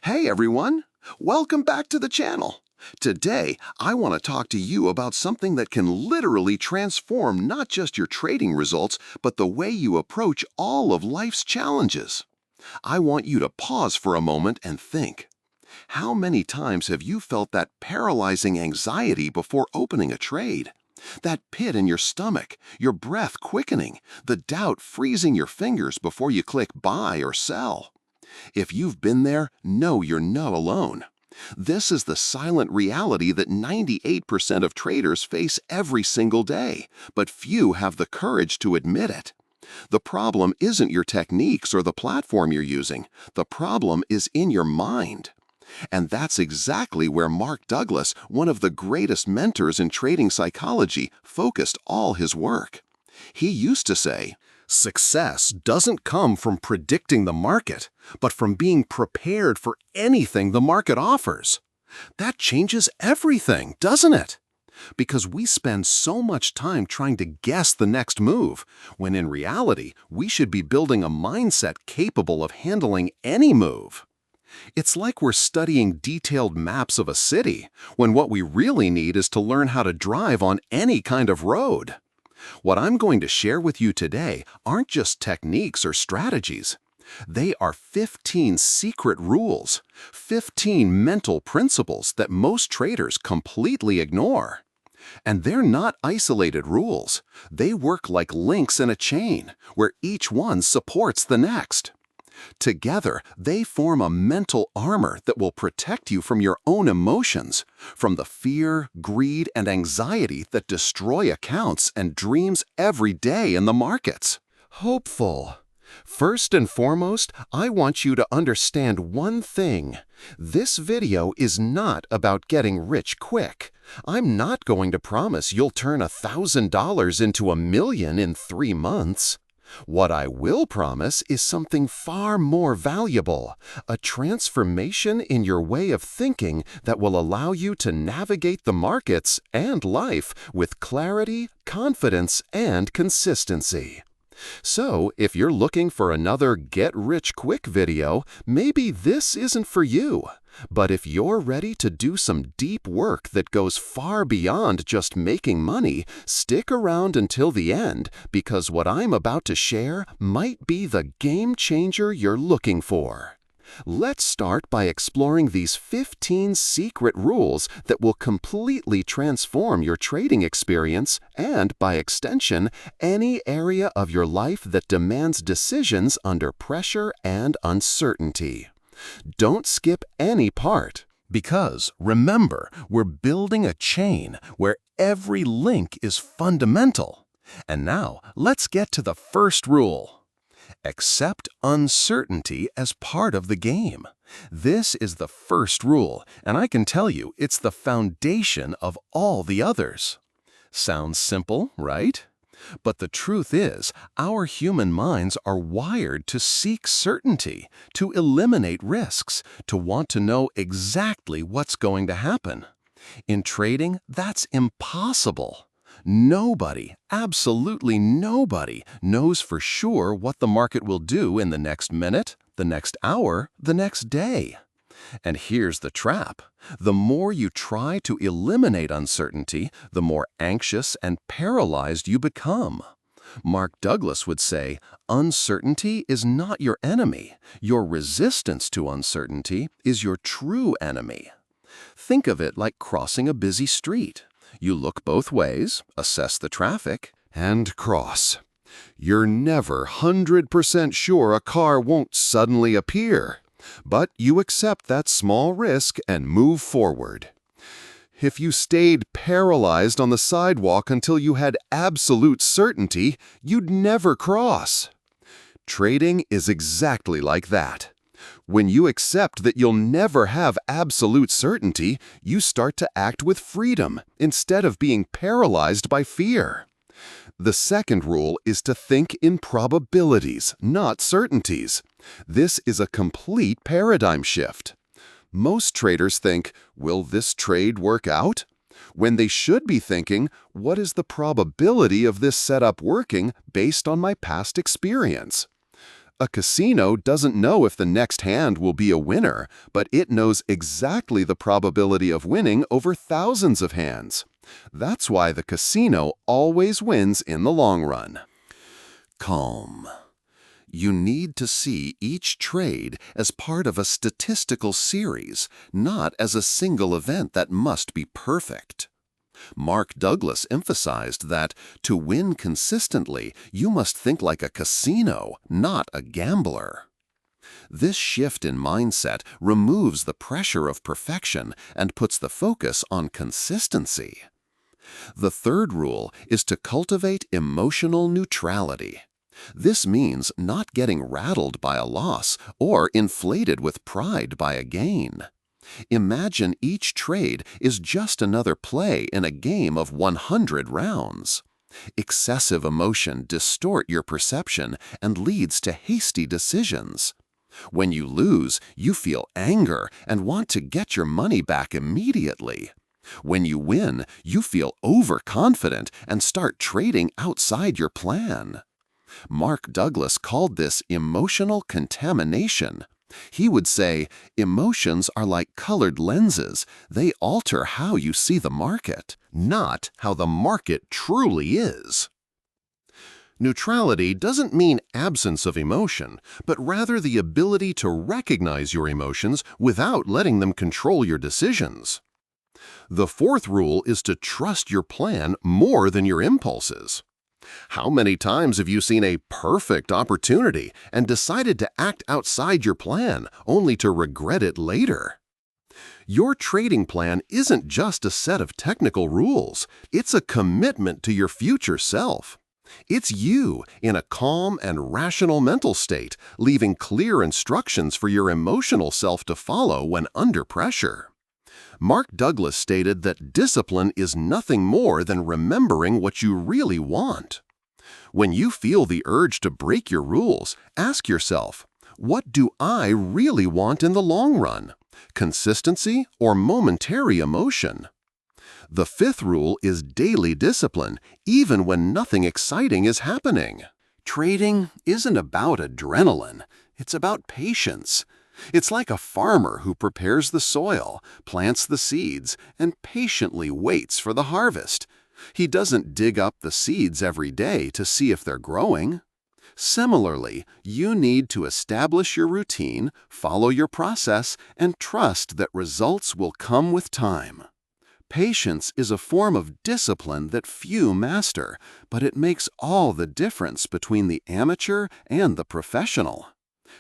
Hey everyone! Welcome back to the channel. Today, I want to talk to you about something that can literally transform not just your trading results, but the way you approach all of life's challenges. I want you to pause for a moment and think. How many times have you felt that paralyzing anxiety before opening a trade? That pit in your stomach, your breath quickening, the doubt freezing your fingers before you click buy or sell. If you've been there, know you're not alone. This is the silent reality that 98% of traders face every single day, but few have the courage to admit it. The problem isn't your techniques or the platform you're using. The problem is in your mind. And that's exactly where Mark Douglas, one of the greatest mentors in trading psychology, focused all his work. He used to say, "Success doesn't come from predicting the market, but from being prepared for anything the market offers." That changes everything, doesn't it? Because we spend so much time trying to guess the next move, when in reality, we should be building a mindset capable of handling any move. It's like we're studying detailed maps of a city, when what we really need is to learn how to drive on any kind of road. What I'm going to share with you today aren't just techniques or strategies. They are 15 secret rules, 15 mental principles that most traders completely ignore. And they're not isolated rules. They work like links in a chain, where each one supports the next. Together, they form a mental armor that will protect you from your own emotions, from the fear, greed, and anxiety that destroy accounts and dreams every day in the markets. Hopeful. First and foremost, I want you to understand one thing. This video is not about getting rich quick. I'm not going to promise you'll turn $1,000 into $1 million in 3 months. What I will promise is something far more valuable, a transformation in your way of thinking that will allow you to navigate the markets and life with clarity, confidence, and consistency. So, if you're looking for another get-rich-quick video, maybe this isn't for you. But if you're ready to do some deep work that goes far beyond just making money, stick around until the end, because what I'm about to share might be the game changer you're looking for. Let's start by exploring these 15 secret rules that will completely transform your trading experience and, by extension, any area of your life that demands decisions under pressure and uncertainty. Don't skip any part, because, remember, we're building a chain where every link is fundamental. And now, let's get to the first rule. Accept uncertainty as part of the game. This is the first rule, and I can tell you it's the foundation of all the others. Sounds simple, right? But the truth is, our human minds are wired to seek certainty, to eliminate risks, to want to know exactly what's going to happen. In trading, that's impossible. Nobody, absolutely nobody, knows for sure what the market will do in the next minute, the next hour, the next day. And here's the trap. The more you try to eliminate uncertainty, the more anxious and paralyzed you become. Mark Douglas would say, "Uncertainty is not your enemy. Your resistance to uncertainty is your true enemy." Think of it like crossing a busy street. You look both ways, assess the traffic, and cross. You're never 100% sure a car won't suddenly appear, but you accept that small risk and move forward. If you stayed paralyzed on the sidewalk until you had absolute certainty, you'd never cross. Trading is exactly like that. When you accept that you'll never have absolute certainty, you start to act with freedom instead of being paralyzed by fear. The second rule is to think in probabilities, not certainties. This is a complete paradigm shift. Most traders think, "Will this trade work out?" when they should be thinking, "What is the probability of this setup working based on my past experience?" A casino doesn't know if the next hand will be a winner, but it knows exactly the probability of winning over thousands of hands. That's why the casino always wins in the long run. Calm. You need to see each trade as part of a statistical series, not as a single event that must be perfect. Mark Douglas emphasized that to win consistently, you must think like a casino, not a gambler. This shift in mindset removes the pressure of perfection and puts the focus on consistency. The third rule is to cultivate emotional neutrality. This means not getting rattled by a loss or inflated with pride by a gain. Imagine each trade is just another play in a game of 100 rounds. Excessive emotion distorts your perception and leads to hasty decisions. When you lose, you feel anger and want to get your money back immediately. When you win, you feel overconfident and start trading outside your plan. Mark Douglas called this emotional contamination. He would say, emotions are like colored lenses. They alter how you see the market, not how the market truly is. Neutrality doesn't mean absence of emotion, but rather the ability to recognize your emotions without letting them control your decisions. The fourth rule is to trust your plan more than your impulses. How many times have you seen a perfect opportunity and decided to act outside your plan only to regret it later? Your trading plan isn't just a set of technical rules, it's a commitment to your future self. It's you in a calm and rational mental state, leaving clear instructions for your emotional self to follow when under pressure. Mark Douglas stated that discipline is nothing more than remembering what you really want. When you feel the urge to break your rules, ask yourself, what do I really want in the long run? Consistency or momentary emotion? The fifth rule is daily discipline, even when nothing exciting is happening. Trading isn't about adrenaline, it's about patience. It's like a farmer who prepares the soil, plants the seeds, and patiently waits for the harvest. He doesn't dig up the seeds every day to see if they're growing. Similarly, you need to establish your routine, follow your process, and trust that results will come with time. Patience is a form of discipline that few master, but it makes all the difference between the amateur and the professional.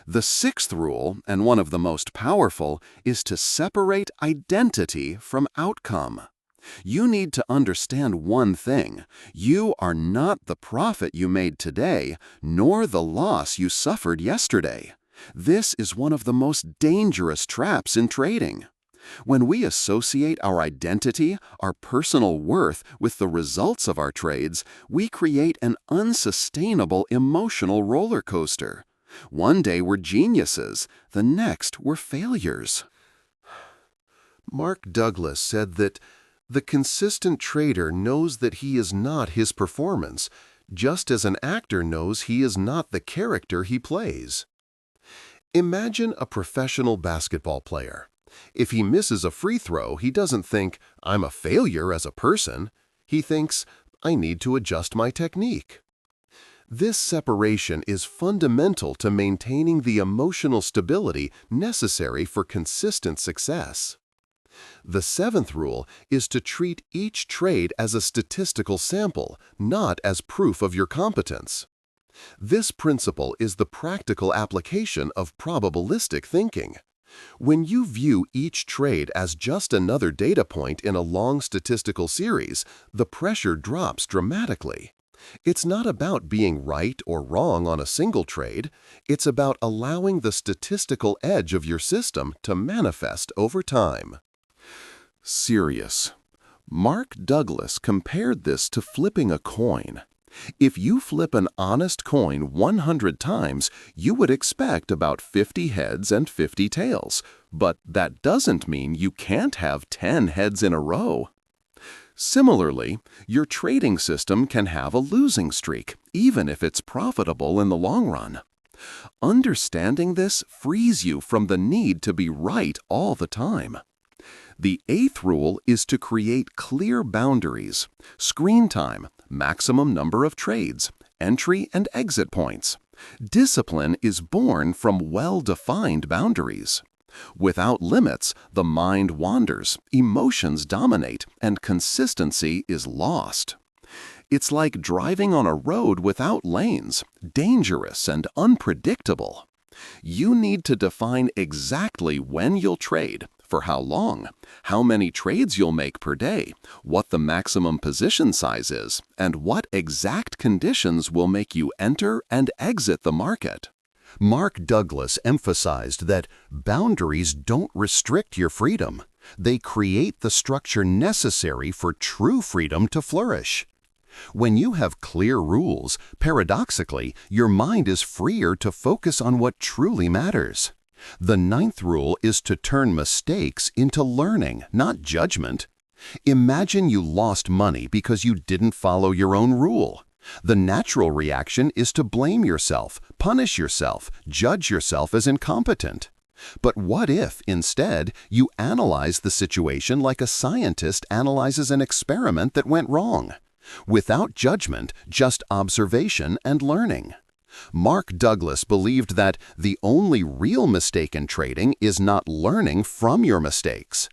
The sixth rule, and one of the most powerful, is to separate identity from outcome. You need to understand one thing. You are not the profit you made today, nor the loss you suffered yesterday. This is one of the most dangerous traps in trading. When we associate our identity, our personal worth, with the results of our trades, we create an unsustainable emotional roller coaster. One day we're geniuses, the next we're failures. Mark Douglas said that the consistent trader knows that he is not his performance, just as an actor knows he is not the character he plays. Imagine a professional basketball player. If he misses a free throw, he doesn't think, I'm a failure as a person. He thinks, I need to adjust my technique. This separation is fundamental to maintaining the emotional stability necessary for consistent success. The seventh rule is to treat each trade as a statistical sample, not as proof of your competence. This principle is the practical application of probabilistic thinking. When you view each trade as just another data point in a long statistical series, the pressure drops dramatically. It's not about being right or wrong on a single trade. It's about allowing the statistical edge of your system to manifest over time. Serious. Mark Douglas compared this to flipping a coin. If you flip an honest coin 100 times, you would expect about 50 heads and 50 tails. But that doesn't mean you can't have 10 heads in a row. Similarly, your trading system can have a losing streak, even if it's profitable in the long run. Understanding this frees you from the need to be right all the time. The 8th rule is to create clear boundaries: screen time, maximum number of trades, entry and exit points. Discipline is born from well-defined boundaries. Without limits, the mind wanders, emotions dominate, and consistency is lost. It's like driving on a road without lanes, dangerous and unpredictable. You need to define exactly when you'll trade, for how long, how many trades you'll make per day, what the maximum position size is, and what exact conditions will make you enter and exit the market. Mark Douglas emphasized that boundaries don't restrict your freedom. They create the structure necessary for true freedom to flourish. When you have clear rules, paradoxically, your mind is freer to focus on what truly matters. The 9th rule is to turn mistakes into learning, not judgment. Imagine you lost money because you didn't follow your own rule. The natural reaction is to blame yourself, punish yourself, judge yourself as incompetent. But what if, instead, you analyze the situation like a scientist analyzes an experiment that went wrong? Without judgment, just observation and learning. Mark Douglas believed that the only real mistake in trading is not learning from your mistakes.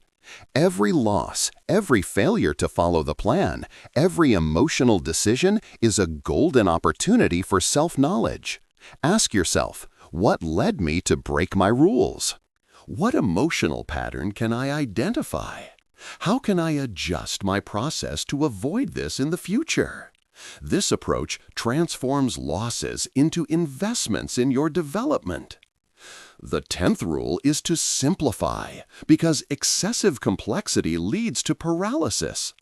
Every loss, every failure to follow the plan, every emotional decision is a golden opportunity for self-knowledge. Ask yourself, what led me to break my rules? What emotional pattern can I identify? How can I adjust my process to avoid this in the future? This approach transforms losses into investments in your development. The 10th rule is to simplify, because excessive complexity leads to paralysis.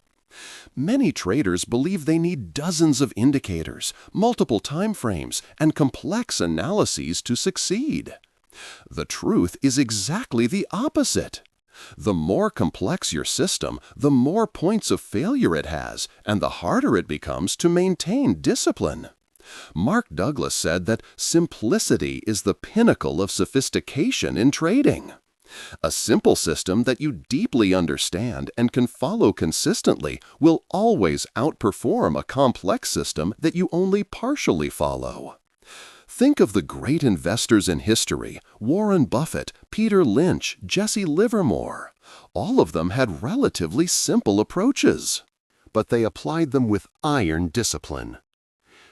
Many traders believe they need dozens of indicators, multiple time frames, and complex analyses to succeed. The truth is exactly the opposite. The more complex your system, the more points of failure it has, and the harder it becomes to maintain discipline. Mark Douglas said that simplicity is the pinnacle of sophistication in trading. A simple system that you deeply understand and can follow consistently will always outperform a complex system that you only partially follow. Think of the great investors in history: Warren Buffett, Peter Lynch, Jesse Livermore. All of them had relatively simple approaches, but they applied them with iron discipline.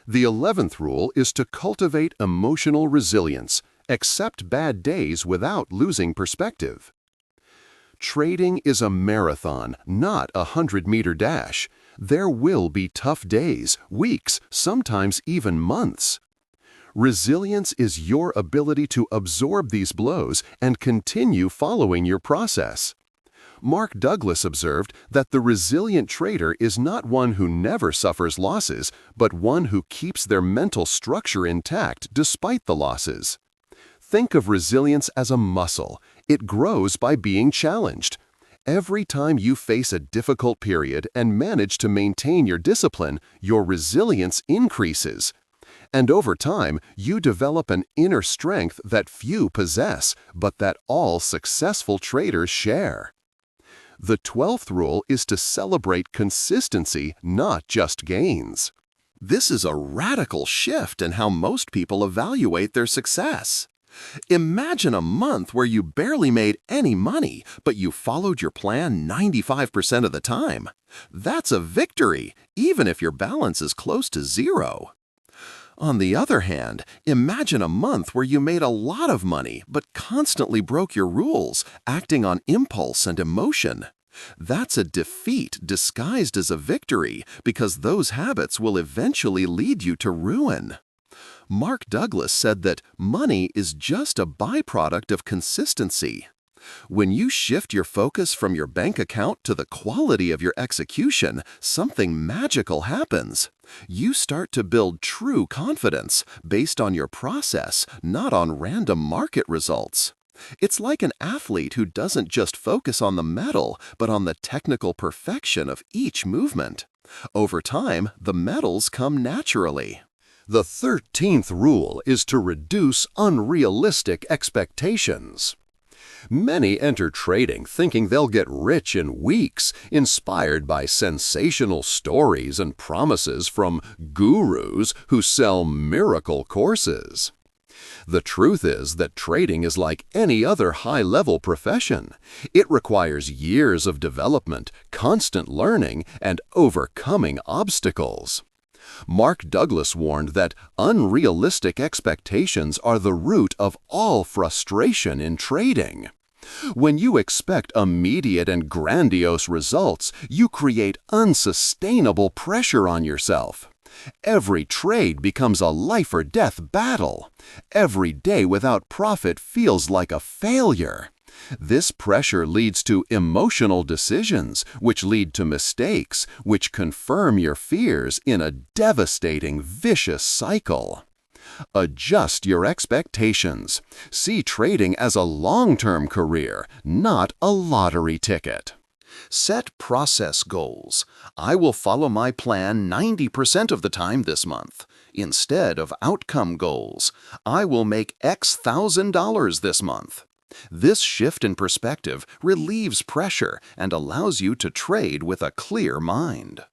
The 11th rule is to cultivate emotional resilience, accept bad days without losing perspective. Trading is a marathon, not a 100-meter dash. There will be tough days, weeks, sometimes even months. Resilience is your ability to absorb these blows and continue following your process. Mark Douglas observed that the resilient trader is not one who never suffers losses, but one who keeps their mental structure intact despite the losses. Think of resilience as a muscle. It grows by being challenged. Every time you face a difficult period and manage to maintain your discipline, your resilience increases. And over time, you develop an inner strength that few possess, but that all successful traders share. The 12th rule is to celebrate consistency, not just gains. This is a radical shift in how most people evaluate their success. Imagine a month where you barely made any money, but you followed your plan 95% of the time. That's a victory, even if your balance is close to zero. On the other hand, imagine a month where you made a lot of money but constantly broke your rules, acting on impulse and emotion. That's a defeat disguised as a victory, because those habits will eventually lead you to ruin. Mark Douglas said that money is just a byproduct of consistency. When you shift your focus from your bank account to the quality of your execution, something magical happens. You start to build true confidence based on your process, not on random market results. It's like an athlete who doesn't just focus on the medal, but on the technical perfection of each movement. Over time, the medals come naturally. The 13th rule is to reduce unrealistic expectations. Many enter trading thinking they'll get rich in weeks, inspired by sensational stories and promises from gurus who sell miracle courses. The truth is that trading is like any other high-level profession. It requires years of development, constant learning, and overcoming obstacles. Mark Douglas warned that unrealistic expectations are the root of all frustration in trading. When you expect immediate and grandiose results, you create unsustainable pressure on yourself. Every trade becomes a life-or-death battle. Every day without profit feels like a failure. This pressure leads to emotional decisions, which lead to mistakes, which confirm your fears in a devastating, vicious cycle. Adjust your expectations. See trading as a long-term career, not a lottery ticket. Set process goals. I will follow my plan 90% of the time this month. Instead of outcome goals, I will make X thousand dollars this month. This shift in perspective relieves pressure and allows you to trade with a clear mind.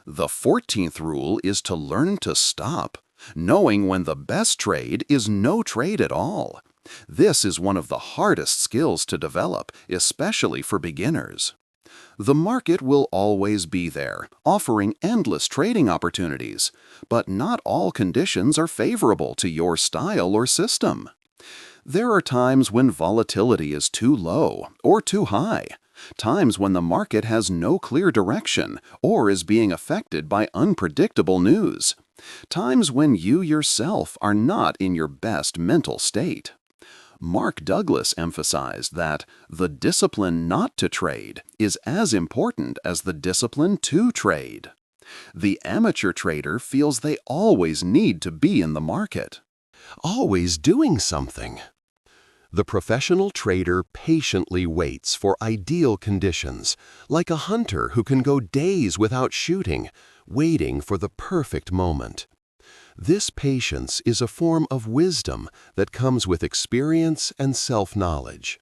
The 14th rule is to learn to stop, knowing when the best trade is no trade at all. This is one of the hardest skills to develop, especially for beginners. The market will always be there, offering endless trading opportunities, but not all conditions are favorable to your style or system. There are times when volatility is too low or too high, times when the market has no clear direction or is being affected by unpredictable news, times when you yourself are not in your best mental state. Mark Douglas emphasized that the discipline not to trade is as important as the discipline to trade. The amateur trader feels they always need to be in the market, always doing something. The professional trader patiently waits for ideal conditions, like a hunter who can go days without shooting, waiting for the perfect moment. This patience is a form of wisdom that comes with experience and self-knowledge.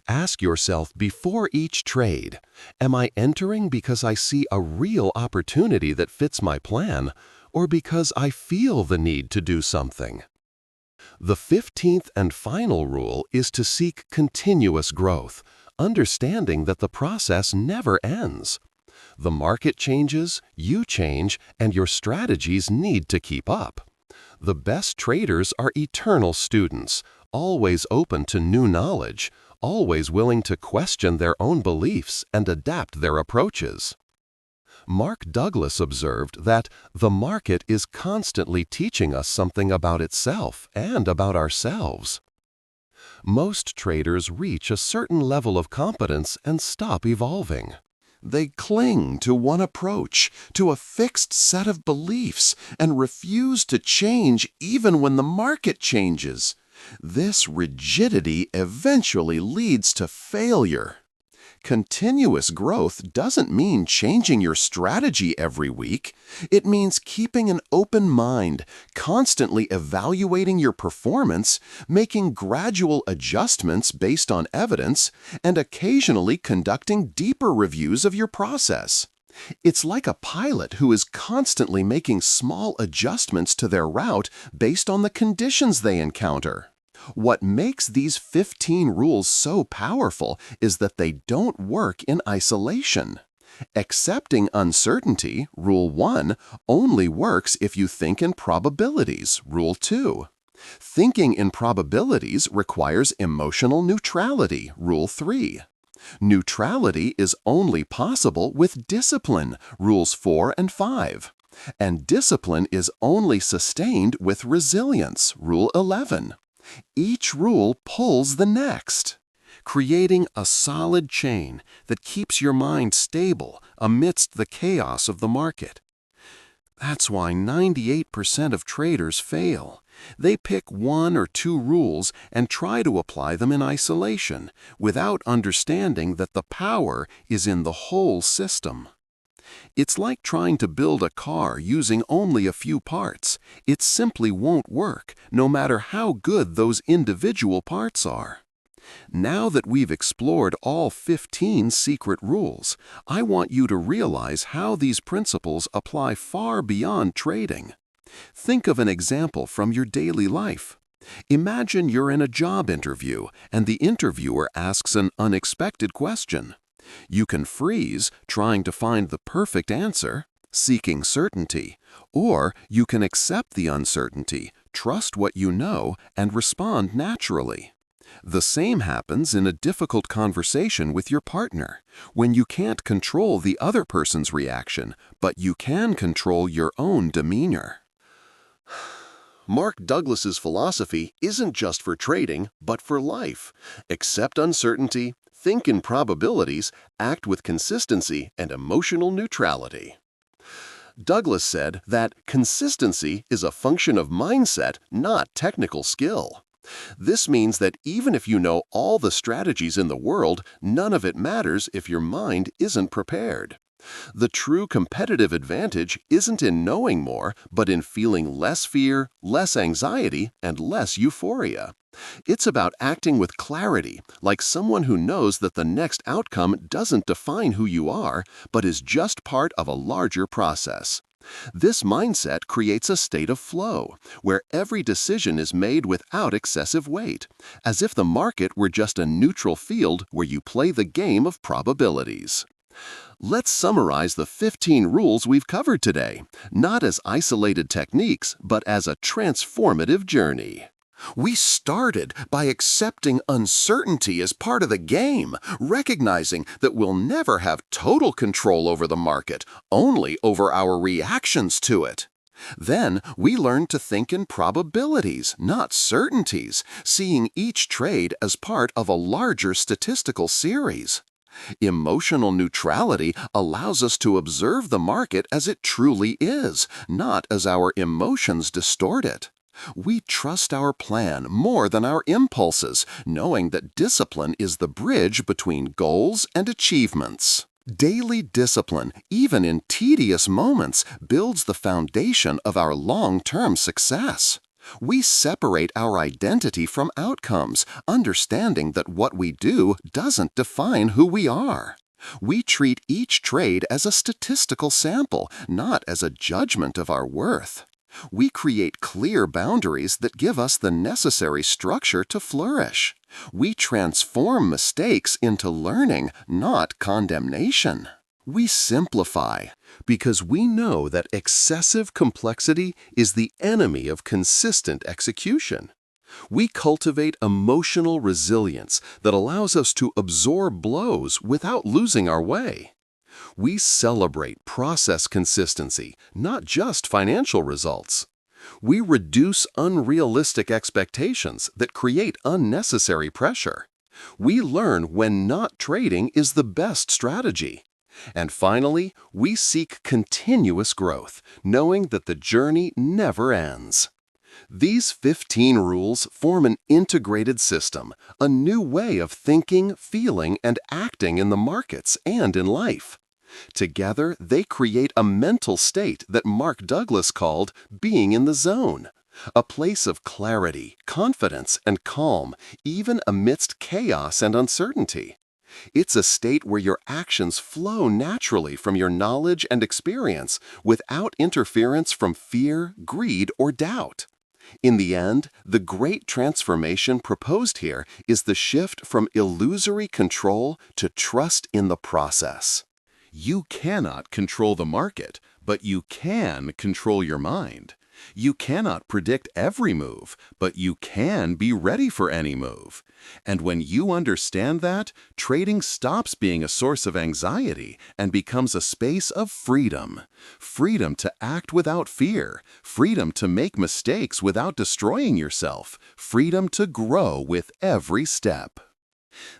Ask yourself before each trade, am I entering because I see a real opportunity that fits my plan, or because I feel the need to do something? The 15th and final rule is to seek continuous growth, understanding that the process never ends. The market changes, you change, and your strategies need to keep up. The best traders are eternal students, always open to new knowledge, always willing to question their own beliefs and adapt their approaches. Mark Douglas observed that the market is constantly teaching us something about itself and about ourselves. Most traders reach a certain level of competence and stop evolving. They cling to one approach, to a fixed set of beliefs, and refuse to change even when the market changes. This rigidity eventually leads to failure. Continuous growth doesn't mean changing your strategy every week. It means keeping an open mind, constantly evaluating your performance, making gradual adjustments based on evidence, and occasionally conducting deeper reviews of your process. It's like a pilot who is constantly making small adjustments to their route based on the conditions they encounter. What makes these 15 rules so powerful is that they don't work in isolation. Accepting uncertainty, Rule 1, only works if you think in probabilities, Rule 2. Thinking in probabilities requires emotional neutrality, Rule 3. Neutrality is only possible with discipline, Rules 4 and 5. And discipline is only sustained with resilience, Rule 11. Each rule pulls the next, creating a solid chain that keeps your mind stable amidst the chaos of the market. That's why 98% of traders fail. They pick 1 or 2 rules and try to apply them in isolation, without understanding that the power is in the whole system. It's like trying to build a car using only a few parts. It simply won't work, no matter how good those individual parts are. Now that we've explored all 15 secret rules, I want you to realize how these principles apply far beyond trading. Think of an example from your daily life. Imagine you're in a job interview and the interviewer asks an unexpected question. You can freeze, trying to find the perfect answer, seeking certainty, or you can accept the uncertainty, trust what you know, and respond naturally. The same happens in a difficult conversation with your partner, when you can't control the other person's reaction, but you can control your own demeanor. Mark Douglas's philosophy isn't just for trading, but for life. Accept uncertainty, think in probabilities, act with consistency and emotional neutrality. Douglas said that consistency is a function of mindset, not technical skill. This means that even if you know all the strategies in the world, none of it matters if your mind isn't prepared. The true competitive advantage isn't in knowing more, but in feeling less fear, less anxiety, and less euphoria. It's about acting with clarity, like someone who knows that the next outcome doesn't define who you are, but is just part of a larger process. This mindset creates a state of flow, where every decision is made without excessive weight, as if the market were just a neutral field where you play the game of probabilities. Let's summarize the 15 rules we've covered today, not as isolated techniques, but as a transformative journey. We started by accepting uncertainty as part of the game, recognizing that we'll never have total control over the market, only over our reactions to it. Then we learned to think in probabilities, not certainties, seeing each trade as part of a larger statistical series. Emotional neutrality allows us to observe the market as it truly is, not as our emotions distort it. We trust our plan more than our impulses, knowing that discipline is the bridge between goals and achievements. Daily discipline, even in tedious moments, builds the foundation of our long-term success. We separate our identity from outcomes, understanding that what we do doesn't define who we are. We treat each trade as a statistical sample, not as a judgment of our worth. We create clear boundaries that give us the necessary structure to flourish. We transform mistakes into learning, not condemnation. We simplify, because we know that excessive complexity is the enemy of consistent execution. We cultivate emotional resilience that allows us to absorb blows without losing our way. We celebrate process consistency, not just financial results. We reduce unrealistic expectations that create unnecessary pressure. We learn when not trading is the best strategy. And finally, we seek continuous growth, knowing that the journey never ends. These 15 rules form an integrated system, a new way of thinking, feeling, and acting in the markets and in life. Together, they create a mental state that Mark Douglas called being in the zone, a place of clarity, confidence, and calm, even amidst chaos and uncertainty. It's a state where your actions flow naturally from your knowledge and experience without interference from fear, greed, or doubt. In the end, the great transformation proposed here is the shift from illusory control to trust in the process. You cannot control the market, but you can control your mind. You cannot predict every move, but you can be ready for any move. And when you understand that, trading stops being a source of anxiety and becomes a space of freedom. Freedom to act without fear, freedom to make mistakes without destroying yourself, freedom to grow with every step.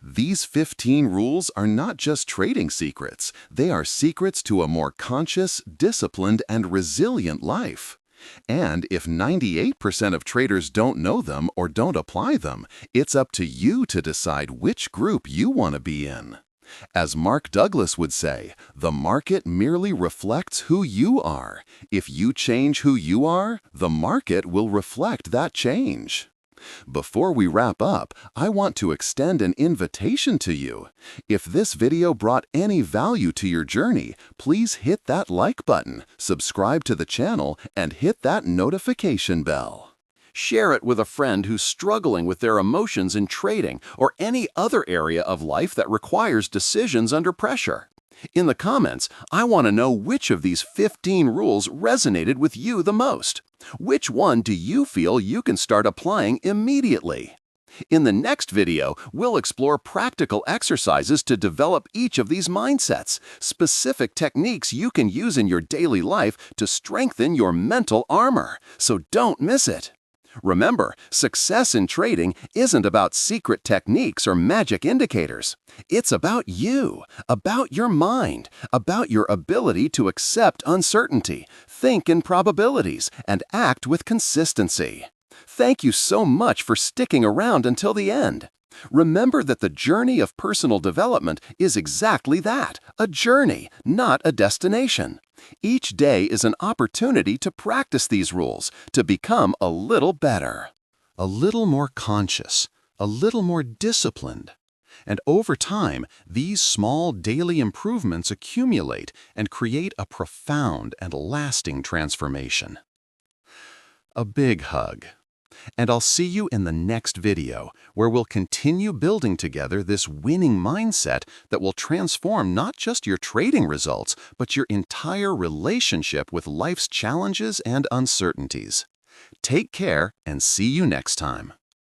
These 15 rules are not just trading secrets, they are secrets to a more conscious, disciplined, and resilient life. And if 98% of traders don't know them or don't apply them, it's up to you to decide which group you want to be in. As Mark Douglas would say, the market merely reflects who you are. If you change who you are, the market will reflect that change. Before we wrap up, I want to extend an invitation to you. If this video brought any value to your journey, please hit that like button, subscribe to the channel, and hit that notification bell. Share it with a friend who's struggling with their emotions in trading or any other area of life that requires decisions under pressure. In the comments, I want to know which of these 15 rules resonated with you the most. Which one do you feel you can start applying immediately? In the next video, we'll explore practical exercises to develop each of these mindsets, specific techniques you can use in your daily life to strengthen your mental armor. So don't miss it. Remember, success in trading isn't about secret techniques or magic indicators. It's about you, about your mind, about your ability to accept uncertainty, think in probabilities, and act with consistency. Thank you so much for sticking around until the end. Remember that the journey of personal development is exactly that, a journey, not a destination. Each day is an opportunity to practice these rules, to become a little better, a little more conscious, a little more disciplined. And over time, these small daily improvements accumulate and create a profound and lasting transformation. A big hug. And I'll see you in the next video, where we'll continue building together this winning mindset that will transform not just your trading results, but your entire relationship with life's challenges and uncertainties. Take care and see you next time.